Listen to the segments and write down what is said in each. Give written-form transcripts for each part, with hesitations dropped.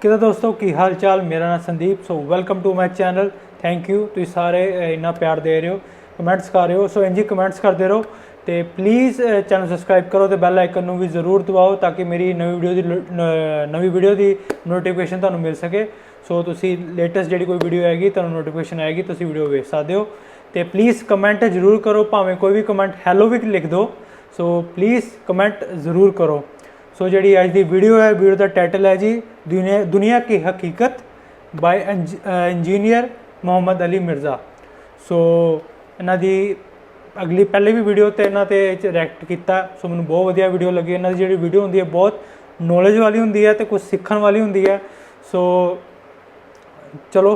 ਕਿਦਾਂ ਦੋਸਤੋ, ਕੀ ਹਾਲ ਚਾਲ। ਮੇਰਾ ਨਾਮ Sandeep. So welcome to my channel. Thank you, ਤੁਸੀਂ ਸਾਰੇ ਇੰਨਾ ਪਿਆਰ ਦੇ ਰਹੇ ਹੋ, ਕਮੈਂਟਸ ਕਰ ਰਹੇ ਹੋ। ਸੋ ਇੰਝ ਹੀ ਕਮੈਂਟਸ ਕਰਦੇ ਰਹੋ ਤੇ ਪਲੀਜ਼ ਚੈਨਲ ਸਬਸਕ੍ਰਾਈਬ ਕਰੋ ਤੇ ਬੈਲ ਆਈਕਨ ਨੂੰ ਵੀ ਜ਼ਰੂਰ ਦਬਾਓ ਤਾਂ ਕਿ ਮੇਰੀ ਨਵੀਂ ਵੀਡੀਓ ਦੀ ਨੋਟੀਫਿਕੇਸ਼ਨ ਤੁਹਾਨੂੰ ਮਿਲ ਸਕੇ। ਸੋ ਤੁਸੀਂ ਲੇਟੈਸਟ ਜਿਹੜੀ ਕੋਈ ਵੀਡੀਓ ਆਏਗੀ ਤੁਹਾਨੂੰ ਨੋਟੀਫਿਕੇਸ਼ਨ ਆਏਗੀ, ਤੁਸੀਂ ਵੀਡੀਓ ਵੇਖ ਸਕਦੇ ਹੋ। ਤੇ ਪਲੀਜ਼ ਕਮੈਂਟ ਜ਼ਰੂਰ ਕਰੋ, ਭਾਵੇਂ ਕੋਈ ਵੀ ਕਮੈਂਟ ਹੈਲੋ ਵੀ ਲਿਖ ਦਿਓ। ਸੋ ਪਲੀਜ਼ ਕਮੈਂਟ ਜ਼ਰੂਰ ਕਰੋ। ਸੋ ਜਿਹੜੀ ਅੱਜ ਦੀ ਵੀਡੀਓ ਹੈ, ਵੀਡੀਓ ਦਾ ਟਾਈਟਲ ਹੈ ਜੀ ਦੁਨੀਆ ਕੀ ਹਕੀਕਤ ਬਾਈ ਇੰਜੀਨੀਅਰ ਮੁਹੰਮਦ ਅਲੀ ਮਿਰਜ਼ਾ। ਸੋ ਇਹਨਾਂ ਦੀ ਪਹਿਲੇ ਵੀ ਵੀਡੀਓ ਤੇ ਇਹਨਾਂ ਤੇ ਰਿਐਕਟ ਕੀਤਾ। ਸੋ ਮੈਨੂੰ ਬਹੁਤ ਵਧੀਆ ਵੀਡੀਓ ਲੱਗੀ। ਇਹਨਾਂ ਦੀ ਜਿਹੜੀ ਵੀਡੀਓ ਹੁੰਦੀ ਹੈ ਬਹੁਤ ਨੌਲੇਜ ਵਾਲੀ ਹੁੰਦੀ ਹੈ ਤੇ ਕੁਝ ਸਿੱਖਣ ਵਾਲੀ ਹੁੰਦੀ ਹੈ। ਸੋ ਚਲੋ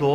2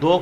2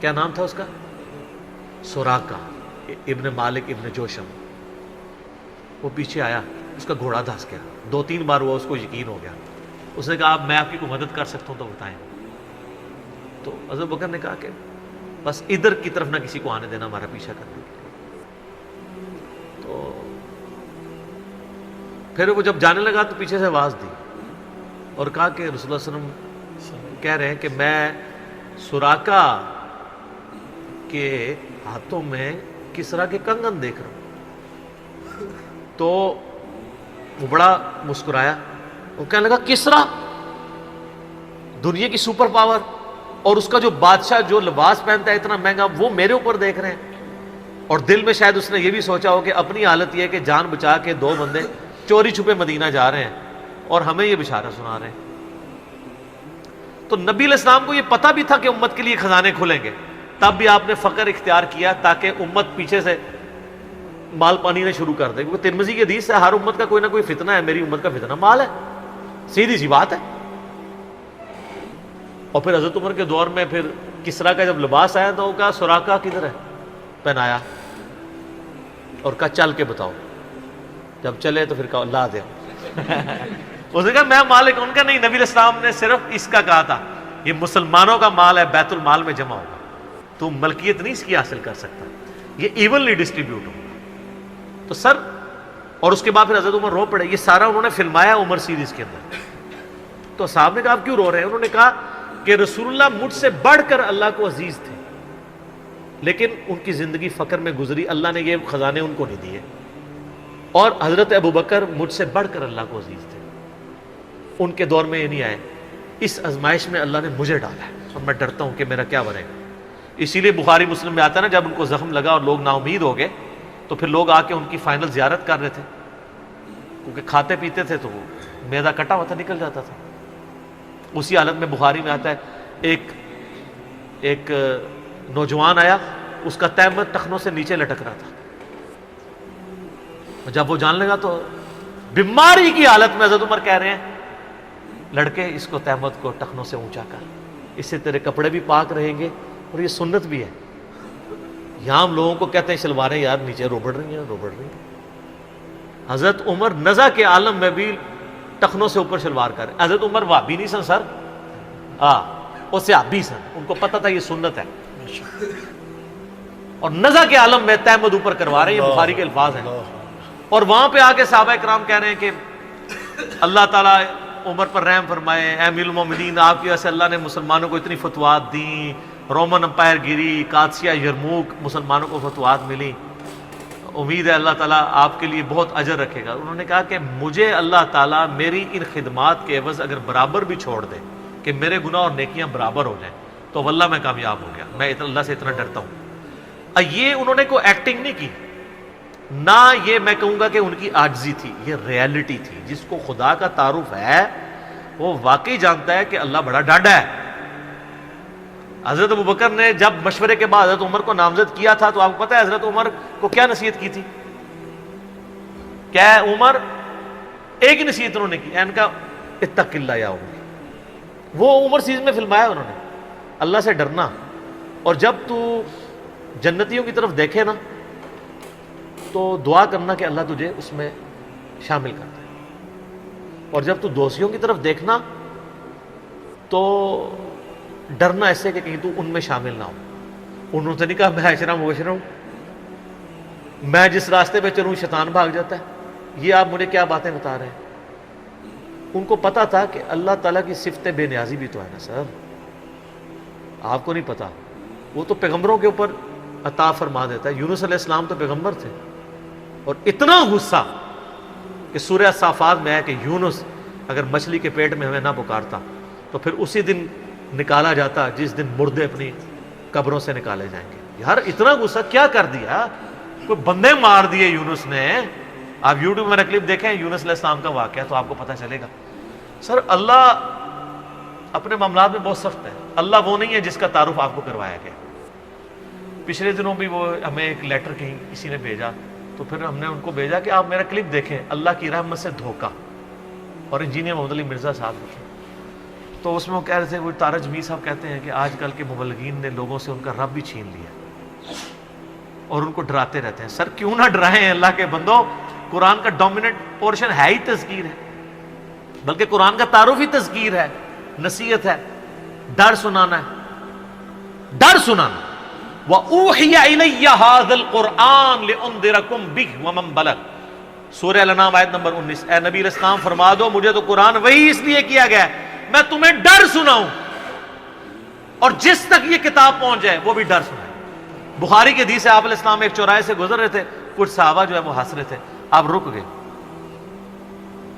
کیا نام تھا اس کا؟ سوراقہ ابن مالک ابن جوشم. وہ پیچھے آیا, اس کا گھوڑا دھس گیا, 2-3 بار ہوا, اس کو یقین ہو گیا. اس نے کہا میں آپ کی کوئی مدد کر سکتا ہوں تو بتائیں. تو حضرت بکر نے کہا کہ بس ادھر کی طرف نہ کسی کو آنے دینا ہمارا پیچھا کرنے کے لیے. تو پھر وہ جب جانے لگا تو پیچھے سے آواز دی اور کہا کہ رسول اللہ صلی اللہ علیہ وسلم کہہ رہے ہیں کہ میں سوراقہ کے ہاتھوں میں کسرا کے کنگن دیکھ رہا ہوں. تو وہ بڑا مسکرایا, وہ کہنے لگا کسرا دنیا کی سپر پاور اور اس کا جو بادشاہ جو لباس پہنتا ہے اتنا مہنگا, وہ میرے اوپر دیکھ رہے ہیں. اور دل میں شاید اس نے یہ بھی سوچا ہو کہ اپنی حالت یہ ہے کہ جان بچا کے 2 بندے چوری چھپے مدینہ جا رہے ہیں اور ہمیں یہ بشارت سنا رہے ہیں. تو نبی علیہ السلام کو یہ پتہ بھی تھا کہ امت کے لیے خزانے کھلیں گے, تب بھی آپ نے فقر اختیار کیا تاکہ امت پیچھے سے مال پانی نے شروع کر دے. کیونکہ ترمذی کی حدیث ہے ہر امت کا کوئی نہ کوئی فتنہ ہے, میری امت کا فتنہ مال ہے, سیدھی سی بات ہے. اور پھر حضرت عمر کے دور میں پھر کسرا کا جب لباس آیا تو وہ کہا سوراقہ کدھر ہے, پہنایا اور کہا چل کے بتاؤ. جب چلے تو پھر کہا لا دے. اس نے کہا میں مالک, ان کا نہیں, نبی علیہ السلام نے صرف اس کا کہا تھا یہ مسلمانوں کا مال ہے, بیت المال میں جمع ہوگا, تو ملکیت نہیں اس کی حاصل کر سکتا, یہ ایونلی ڈسٹریبیوٹ ہوگا. تو سر, اور اس کے بعد پھر حضرت عمر رو پڑے. یہ سارا انہوں نے فلمایا عمر سیریز کے اندر. تو صاحب نے کہا آپ کیوں رو رہے ہیں؟ انہوں نے کہا کہ رسول اللہ مجھ سے بڑھ کر اللہ کو عزیز تھے, لیکن ان کی زندگی فقر میں گزری, اللہ نے یہ خزانے ان کو نہیں دیے. اور حضرت ابو بکر مجھ سے بڑھ کر اللہ کو عزیز تھے, ان کے دور میں یہ نہیں آئے. اس آزمائش میں اللہ نے مجھے ڈالا ہے اور میں ڈرتا ہوں کہ میرا کیا بنے گا. اسی لیے بخاری مسلم میں آتا ہے نا, جب ان کو زخم لگا اور لوگ نا امید ہو گئے تو پھر لوگ آ کے ان کی فائنل زیارت کر رہے تھے, کیونکہ کھاتے پیتے تھے تو وہ میدا کٹا ہوا تھا, نکل جاتا تھا. اسی حالت میں بخاری میں آتا ہے ایک نوجوان آیا, اس کا تہمت ٹخنوں سے نیچے لٹک رہا تھا. جب وہ جان لگا تو بیماری کی حالت میں حضرت عمر کہہ رہے ہیں لڑکے اس کو تہمت کو ٹخنوں سے اونچا کر, اس سے تیرے کپڑے بھی پاک رہیں گے اور یہ سنت بھی ہے. یہاں ہم لوگوں کو کہتے ہیں شلواریں یار نیچے روبڑ رہی ہیں. حضرت عمر نزا کے عالم میں بھی ٹخنوں سے اوپر شلوار کر. حضرت عمر وہابی نہیں سن سر, وہ صحابی سن, ان کو پتہ تھا یہ سنت ہے. اور نزا کے عالم میں تہمت اوپر کروا رہے ہیں, یہ بخاری کے الفاظ ہیں. اور وہاں پہ آ کے صحابہ کرام کہہ رہے ہیں کہ اللہ تعالیٰ عمر پر رحم فرمائے, اے امیر المومنین آپ کی وجہ سے اللہ نے مسلمانوں کو اتنی فتوحات دیں, رومن امپائر گری, قادسیہ یرموک مسلمانوں کو فتوحات ملی, امید ہے اللہ تعالیٰ آپ کے لیے بہت اجر رکھے گا. انہوں نے کہا کہ مجھے اللہ تعالیٰ میری ان خدمات کے عوض اگر برابر بھی چھوڑ دے کہ میرے گناہ اور نیکیاں برابر ہو جائیں تو واللہ میں کامیاب ہو گیا, میں اللہ سے اتنا ڈرتا ہوں. یہ انہوں نے کوئی ایکٹنگ نہیں کی, نہ یہ میں کہوں گا کہ ان کی عاجزی تھی, یہ ریالٹی تھی. جس کو خدا کا تعارف ہے وہ واقعی جانتا ہے کہ اللہ بڑا ڈاڈا ہے. حضرت ابوبکر نے جب مشورے کے بعد حضرت عمر کو نامزد کیا تھا تو آپ کو پتہ ہے حضرت عمر کو کیا نصیحت کی تھی؟ کیا ہے عمر, ایک ہی نصیحت انہوں نے کی, ان کا اتق اللہ یا عمر. وہ عمر سیریز میں فلمایا انہوں نے, اللہ سے ڈرنا. اور جب تو جنتیوں کی طرف دیکھے نا تو دعا کرنا کہ اللہ تجھے اس میں شامل کر دے, اور جب تو دوستیوں کی طرف دیکھنا تو ڈرنا ایسے کہ کہیں تو ان میں شامل نہ ہو. انہوں نے نہیں کہا میں عشرہ مبشرہ ہوں, میں جس راستے پہ چلوں شیطان بھاگ جاتا ہے, یہ آپ مجھے کیا باتیں بتا رہے ہیں. ان کو پتا تھا کہ اللہ تعالیٰ کی صفت بے نیازی بھی تو ہے نا سر, آپ کو نہیں پتا. وہ تو پیغمبروں کے اوپر عطا فرما دیتا ہے. یونس علیہ السلام تو پیغمبر تھے, اور اتنا غصہ کہ سورہ صافات میں ہے کہ یونس اگر مچھلی کے پیٹ میں ہمیں نہ پکارتا تو پھر اسی دن نکالا جاتا جس دن مردے اپنی قبروں سے نکالے جائیں گے. یار اتنا غصہ کیا کر دیا, کوئی بندے مار دیے یونس نے. آپ یوٹیوب میں کلپ دیکھیں یونس علیہ السلام کا واقعہ تو آپ کو پتہ چلے گا. سر اللہ اپنے معاملات میں بہت سخت ہے. اللہ وہ نہیں ہے جس کا تعارف آپ کو کروایا گیا. پچھلے دنوں بھی وہ ہمیں ایک لیٹر کہیں کسی نے بھیجا تو پھر ہم نے ان کو بھیجا کہ آپ میرا کلپ دیکھیں, اللہ کی رحمت سے دھوکہ, اور انجینئر محمد علی مرزا صاحب لکھے. تو اس میں وہ کہہ رہے تھے، وہ تارج می صاحب کہتے ہیں کہ آج کل کے مبلغین نے لوگوں سے ان کا رب بھی چھین لیا اور ان کو ڈراتے رہتے ہیں. سر کیوں نہ ڈرائیں اللہ کے بندو، قرآن کا ڈومیننٹ پورشن ہے ہی تذکیر ہے، بلکہ قرآن کا تعارف ہی تذکیر ہے، نصیحت ہے، ڈر سنانا ہے، ڈر سنانا. وَأُوحِيَ إِلَيَّ هَذَا الْقُرْآنُ لِأُنذِرَكُمْ بِهِ وَمَنْ بَلَغَ. سورہ الانعام آیت نمبر 19. اے نبی علیہ السلام فرما دو مجھے تو قرآن وہی اس لیے کیا گیا ہے میں تمہیں ڈر سناؤں، اور جس تک یہ کتاب پہنچ جائے وہ بھی ڈر سنائے. بخاری کی حدیث ہے، آپ علیہ السلام ایک چوراہے سے گزر رہے تھے، کچھ صحابہ جو ہے وہ ہنس رہے تھے، آپ رک گئے.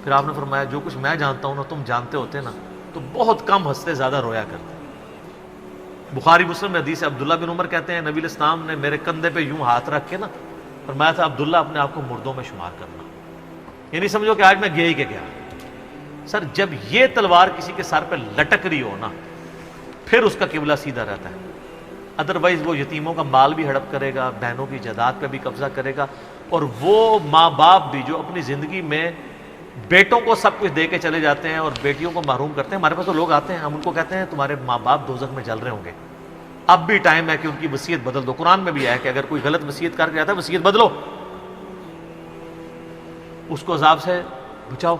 پھر آپ نے فرمایا جو کچھ میں جانتا ہوں نا تم جانتے ہوتے نا تو بہت کم ہنستے زیادہ رویا کرتے. بخاری مسلم میں حدیث ہے، عبداللہ بن عمر کہتے ہیں نبی علیہ السلام نے میرے کندھے پہ یوں ہاتھ رکھ کے نا فرمایا تھا عبداللہ اپنے آپ کو مردوں میں شمار کرنا، یعنی سمجھو کہ آج میں گیا ہی کہ گیا. سر جب یہ تلوار کسی کے سر پہ لٹک رہی ہو نا پھر اس کا قبلہ سیدھا رہتا ہے، ادروائز وہ یتیموں کا مال بھی ہڑپ کرے گا، بہنوں کی جائیداد پہ بھی قبضہ کرے گا. اور وہ ماں باپ بھی جو اپنی زندگی میں بیٹوں کو سب کچھ دے کے چلے جاتے ہیں اور بیٹیوں کو محروم کرتے ہیں. ہمارے پاس تو لوگ آتے ہیں، ہم ان کو کہتے ہیں تمہارے ماں باپ دوزخ میں جل رہے ہوں گے، اب بھی ٹائم ہے کہ ان کی وصیت بدل دو. قرآن میں بھی ہے کہ اگر کوئی غلط وصیت کر کے جاتا ہے وصیت بدلو، اس کو عذاب سے بچاؤ.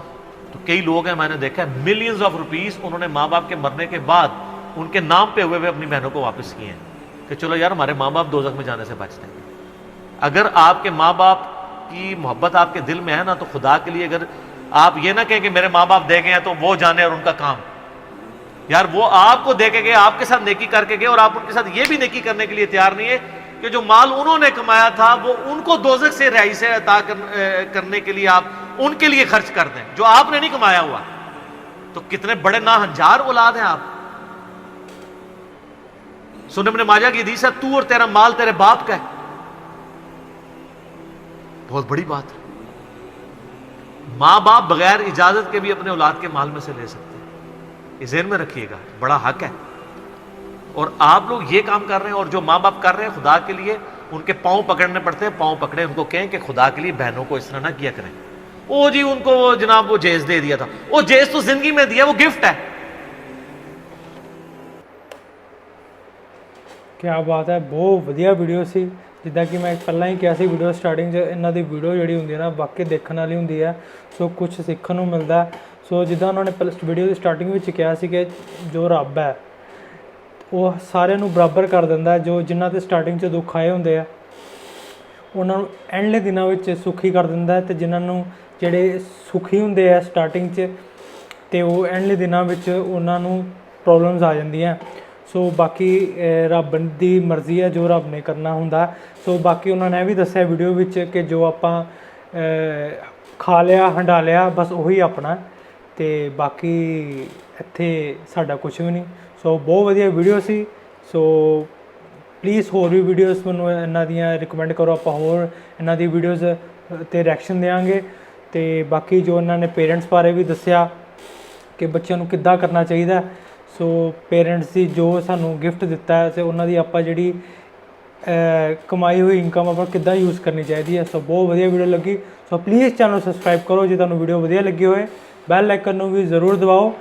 تو کئی لوگ ہیں میں نے دیکھا ہے ملینز آف روپیز انہوں نے ماں باپ کے مرنے کے بعد ان کے نام پہ ہوئے اپنی بہنوں کو واپس کیے ہیں کہ چلو یار ہمارے ماں باپ دوزخ میں جانے سے بچتے ہیں. اگر آپ کے ماں باپ کی محبت آپ کے دل میں ہے نا تو خدا کے لیے اگر آپ یہ نہ کہیں کہ میرے ماں باپ دے گئے ہیں تو وہ جانے اور ان کا کام، یار وہ آپ کو دے کے گئے، آپ کے ساتھ نیکی کر کے گئے، اور آپ ان کے ساتھ یہ بھی نیکی کرنے کے لیے تیار نہیں ہے کہ جو مال انہوں نے کمایا تھا وہ ان کو دوزخ سے رہائی سے عطا کرنے کے لیے آپ ان کے لیے خرچ کر دیں جو آپ نے نہیں کمایا ہوا. تو کتنے بڑے ناہنجار اولاد ہیں آپ. سنن ابن ماجہ کی حدیث ہے تو اور تیرا مال تیرے باپ کا ہے، بہت بڑی بات ہے. ماں باپ بغیر اجازت کے بھی اپنے اولاد کے مال میں سے لے سکتے ہیں، یہ ذہن میں رکھیے گا، بڑا حق ہے. اور آپ لوگ یہ کام کر رہے ہیں اور جو ماں باپ کر رہے ہیں خدا کے لیے ان کے پاؤں پکڑنے پڑتے ہیں، پاؤں پکڑے ان کو کہیں کہ خدا کے لیے بہنوں کو اس طرح نہ کیا کریں. او جی ان کو وہ جناب وہ جیز دے دیا تھا، وہ جیز تو زندگی میں دیا، وہ گفٹ ہے. کیا بات ہے، بہت ਵਧੀਆ ਵੀਡੀਓ ਸੀ. ਜਿੱਦਾਂ ਕਿ ਮੈਂ ਪਹਿਲਾਂ ਹੀ ਕਿਹਾ ਸੀ ਵੀਡੀਓ ਸਟਾਰਟਿੰਗ 'ਚ, ਇਹਨਾਂ ਦੀ ਵੀਡੀਓ ਜਿਹੜੀ ਹੁੰਦੀ ਹੈ ਨਾ ਵਾਕਈ ਦੇਖਣ ਵਾਲੀ ਹੁੰਦੀ ਹੈ, ਸੋ ਕੁਝ ਸਿੱਖਣ ਨੂੰ ਮਿਲਦਾ. ਸੋ ਜਿੱਦਾਂ ਉਹਨਾਂ ਨੇ ਵੀਡੀਓ ਦੀ ਸਟਾਰਟਿੰਗ ਵਿੱਚ ਕਿਹਾ ਸੀ ਕਿ ਜੋ ਰੱਬ ਹੈ ਉਹ ਸਾਰਿਆਂ ਨੂੰ ਬਰਾਬਰ ਕਰ ਦਿੰਦਾ, ਜੋ ਜਿਨ੍ਹਾਂ 'ਤੇ ਸਟਾਰਟਿੰਗ 'ਚ ਦੁੱਖ ਆਏ ਹੁੰਦੇ ਆ ਉਹਨਾਂ ਨੂੰ ਐਂਡਲੇ ਦਿਨਾਂ ਵਿੱਚ ਸੁਖੀ ਕਰ ਦਿੰਦਾ, ਅਤੇ ਜਿਨ੍ਹਾਂ ਨੂੰ ਜਿਹੜੇ ਸੁਖੀ ਹੁੰਦੇ ਆ ਸਟਾਰਟਿੰਗ 'ਚ ਅਤੇ ਉਹ ਐਂਡਲੇ ਦਿਨਾਂ ਵਿੱਚ ਉਹਨਾਂ ਨੂੰ ਪ੍ਰੋਬਲਮਸ ਆ ਜਾਂਦੀਆਂ. ਸੋ ਬਾਕੀ ਰੱਬ ਦੀ ਮਰਜ਼ੀ ਹੈ ਜੋ ਰੱਬ ਨੇ ਕਰਨਾ ਹੁੰਦਾ. ਸੋ ਬਾਕੀ ਉਹਨਾਂ ਨੇ ਇਹ ਵੀ ਦੱਸਿਆ ਵੀਡੀਓ ਵਿੱਚ ਕਿ ਜੋ ਆਪਾਂ ਖਾ ਲਿਆ ਹੰਡਾ ਲਿਆ ਬਸ ਉਹੀ ਆਪਣਾ, ਅਤੇ ਬਾਕੀ ਇੱਥੇ ਸਾਡਾ ਕੁਛ ਵੀ ਨਹੀਂ. ਸੋ ਬਹੁਤ ਵਧੀਆ ਵੀਡੀਓ ਸੀ. ਸੋ ਪਲੀਜ਼ ਹੋਰ ਵੀ ਵੀਡੀਓਜ਼ ਮੈਨੂੰ ਇਹਨਾਂ ਦੀਆਂ ਰਿਕਮੈਂਡ ਕਰੋ, ਆਪਾਂ ਹੋਰ ਇਹਨਾਂ ਦੀ ਵੀਡੀਓਜ਼ 'ਤੇ ਰਿਐਕਸ਼ਨ ਦੇਵਾਂਗੇ. ਅਤੇ ਬਾਕੀ ਜੋ ਇਹਨਾਂ ਨੇ ਪੇਰੈਂਟਸ ਬਾਰੇ ਵੀ ਦੱਸਿਆ ਕਿ ਬੱਚਿਆਂ ਨੂੰ ਕਿੱਦਾਂ ਕਰਨਾ ਚਾਹੀਦਾ. ਸੋ ਪੇਰੈਂਟਸ ਦੀ ਜੋ ਸਾਨੂੰ ਗਿਫਟ ਦਿੱਤਾ ਹੈ ਅਤੇ ਉਹਨਾਂ ਦੀ ਆਪਾਂ ਜਿਹੜੀ ਕਮਾਈ ਹੋਈ ਇਨਕਮ ਆਪਾਂ ਕਿੱਦਾਂ ਯੂਜ਼ ਕਰਨੀ ਚਾਹੀਦੀ ਹੈ. ਸੋ ਬਹੁਤ ਵਧੀਆ ਵੀਡੀਓ ਲੱਗੀ. ਸੋ ਪਲੀਜ਼ ਚੈਨਲ ਸਬਸਕ੍ਰਾਈਬ ਕਰੋ ਜੇ ਤੁਹਾਨੂੰ ਵੀਡੀਓ ਵਧੀਆ ਲੱਗੀ ਹੋਏ, ਬੈਲ ਆਈਕਨ ਨੂੰ ਵੀ ਜ਼ਰੂਰ ਦਬਾਓ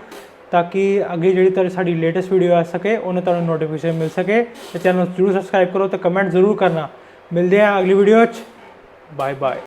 ਤਾਂ ਕਿ ਅੱਗੇ ਜਿਹੜੀ ਤੁਹਾਡੀ ਸਾਡੀ ਲੇਟੈਸਟ ਵੀਡੀਓ ਆ ਸਕੇ ਉਹਨੇ ਤੁਹਾਨੂੰ ਨੋਟੀਫਿਕੇਸ਼ਨ ਮਿਲ ਸਕੇ. ਅਤੇ ਚੈਨਲ ਜ਼ਰੂਰ ਸਬਸਕ੍ਰਾਈਬ ਕਰੋ ਅਤੇ ਕਮੈਂਟ ਜ਼ਰੂਰ ਕਰਨਾ. ਮਿਲਦੇ ਹਾਂ ਅਗਲੀ ਵੀਡੀਓ 'ਚ. Bye bye.